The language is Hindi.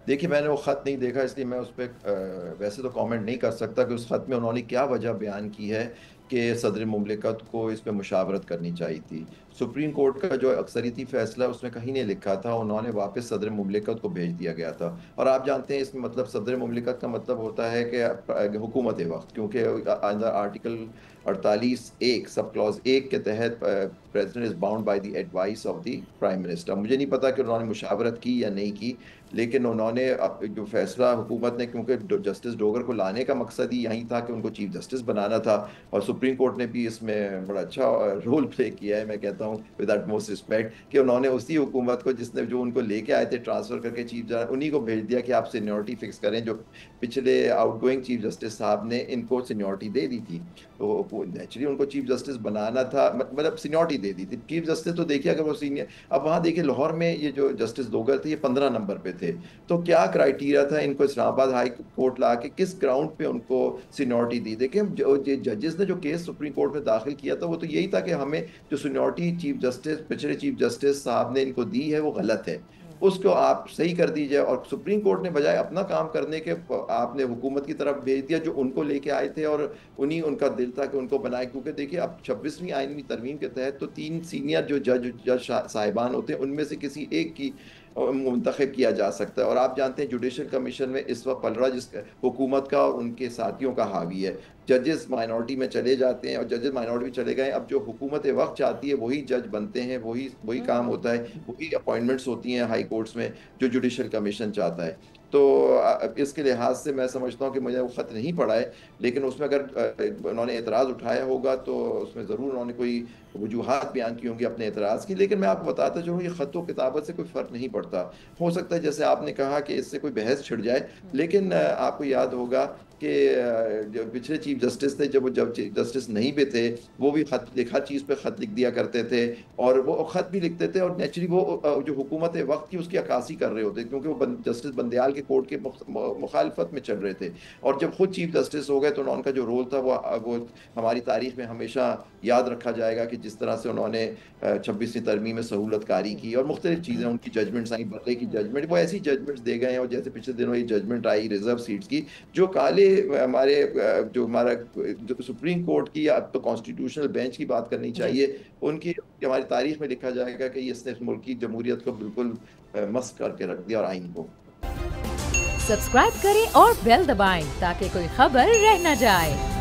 देखिए, मैंने वो ख़त नहीं देखा, इसलिए मैं उस पे वैसे तो कमेंट नहीं कर सकता कि उस ख़त में उन्होंने क्या वजह बयान की है कि सदर मुमलिकत को इस पे मुशावरत करनी चाहिए थी। सुप्रीम कोर्ट का जो अक्सरियती फैसला है उसमें कहीं नहीं लिखा था, उन्होंने वापस सदर मुमलिकत को भेज दिया गया था। और आप जानते हैं इसमें मतलब सदर मुमलिकत का मतलब होता है कि हुकूमत वक्त, क्योंकि अंदर आर्टिकल 48(1) सब क्लॉज 1 के तहत president is bound by the advice of the prime minister. मुझे नहीं पता कि उन्होंने मुशावरत की या नहीं की, लेकिन उन्होंने जो फैसला हुकूमत ने, क्योंकि जस्टिस डोगर को लाने का मकसद ही यही था कि उनको चीफ जस्टिस बनाना था, और सुप्रीम कोर्ट ने भी इसमें बड़ा अच्छा रोल प्ले किया है, मैं कहता हूँ विद मोस्ट रिस्पेक्ट, कि उन्होंने उसी हुकूमत को जिसने जो उनको लेके आए थे ट्रांसफर करके चीफ जस्टिस, उन्हीं को भेज दिया कि आप सीनियोरिटी फिक्स करें। जो पिछले आउटगोइंग चीफ जस्टिस साहब ने इनको सीनियोरिटी दे दी थी, तो नेचुरली उनको चीफ जस्टिस बनाना था, मतलब सीनियोरिटी दे दी थी। चीफ जस्टिस तो देखिए अगर वो सीनियर, अब वहां देखिए लाहौर में ये जो जस्टिस डोगर थे ये 15 नंबर पे थे, तो क्या क्राइटेरिया था इनको इस्लामाबाद हाई कोर्ट ला के किस ग्राउंड पे उनको सीनियोरिटी दी? देखिए जो जजेस ने जो केस सुप्रीम कोर्ट में दाखिल किया था वो तो यही था कि हमें जो सीनियोरिटी चीफ जस्टिस पिछले चीफ जस्टिस साहब ने इनको दी है वो गलत है, उसको आप सही कर दीजिए। और सुप्रीम कोर्ट ने बजाय अपना काम करने के आपने हुकूमत की तरफ भेज दिया जो उनको लेके आए थे, और उन्हीं उनका दिल था कि उनको बनाए, क्योंकि देखिए अब 26वीं आईनी तरमीम के तहत तो 3 सीनियर जो जज साहिबान होते हैं उनमें से किसी एक की मुंतखब किया जा सकता है। और आप जानते हैं जुडिशल कमीशन में इस वक्त पलड़ा जिस हुकूमत का और उनके साथियों का हावी है, जजेस माइनॉरिटी में चले जाते हैं, और जजेस माइनॉरिटी में चले गए, अब जो हुकूमत वक्त चाहती है वही जज बनते हैं, वही वही काम होता है, वही अपॉइंटमेंट्स होती हैं हाई कोर्ट्स में जो जुडिशल कमीशन चाहता है। तो इसके लिहाज से मैं समझता हूँ कि मुझे वो ख़त नहीं पड़ा है, लेकिन उसमें अगर उन्होंने एतराज़ उठाया होगा तो उसमें ज़रूर उन्होंने कोई वजूहात बयान की होंगी अपने एतराज़ की। लेकिन मैं आपको बताता चलूँ ये ख़त व किताबत से कोई फ़र्क नहीं पड़ता। हो सकता है जैसे आपने कहा कि इससे कोई बहस छिड़ जाए, लेकिन आपको याद होगा कि जो पिछले चीफ जस्टिस थे, जब चीफ जस्टिस नहीं भी थे, वो भी खत लिखा चीज़ पे खत लिख दिया करते थे, और वो खत भी लिखते थे, और नेचुरली वो जो हुकूमत वक्त की उसकी अक्कासी कर रहे होते, क्योंकि वो जस्टिस बंदयाल के कोर्ट के मुखालफत में चल रहे थे। और जब खुद चीफ जस्टिस हो गए तो उनका जो रोल था वो हमारी तारीख में हमेशा याद रखा जाएगा कि जिस तरह से उन्होंने 26वीं तरमीम में सहूलत कारी की और मुख्तलिफ चीज़ें, उनकी जजमेंट्स आई, बदले की जजमेंट, वो ऐसी जजमेंट्स दे गए हैं। और जैसे पिछले दिनों ये जजमेंट आई रिजर्व सीट्स की, जो काले हमारे जो हमारा जो सुप्रीम कोर्ट की, अब तो कॉन्स्टिट्यूशनल बेंच की बात करनी जी। चाहिए, उनकी हमारी तारीख में लिखा जाएगा कि इसने मुल्क की जमहूरियत को बिल्कुल मस्त करके रख दिया, और आइन को। सब्सक्राइब करें और बेल दबाएं ताकि कोई खबर रह न जाए।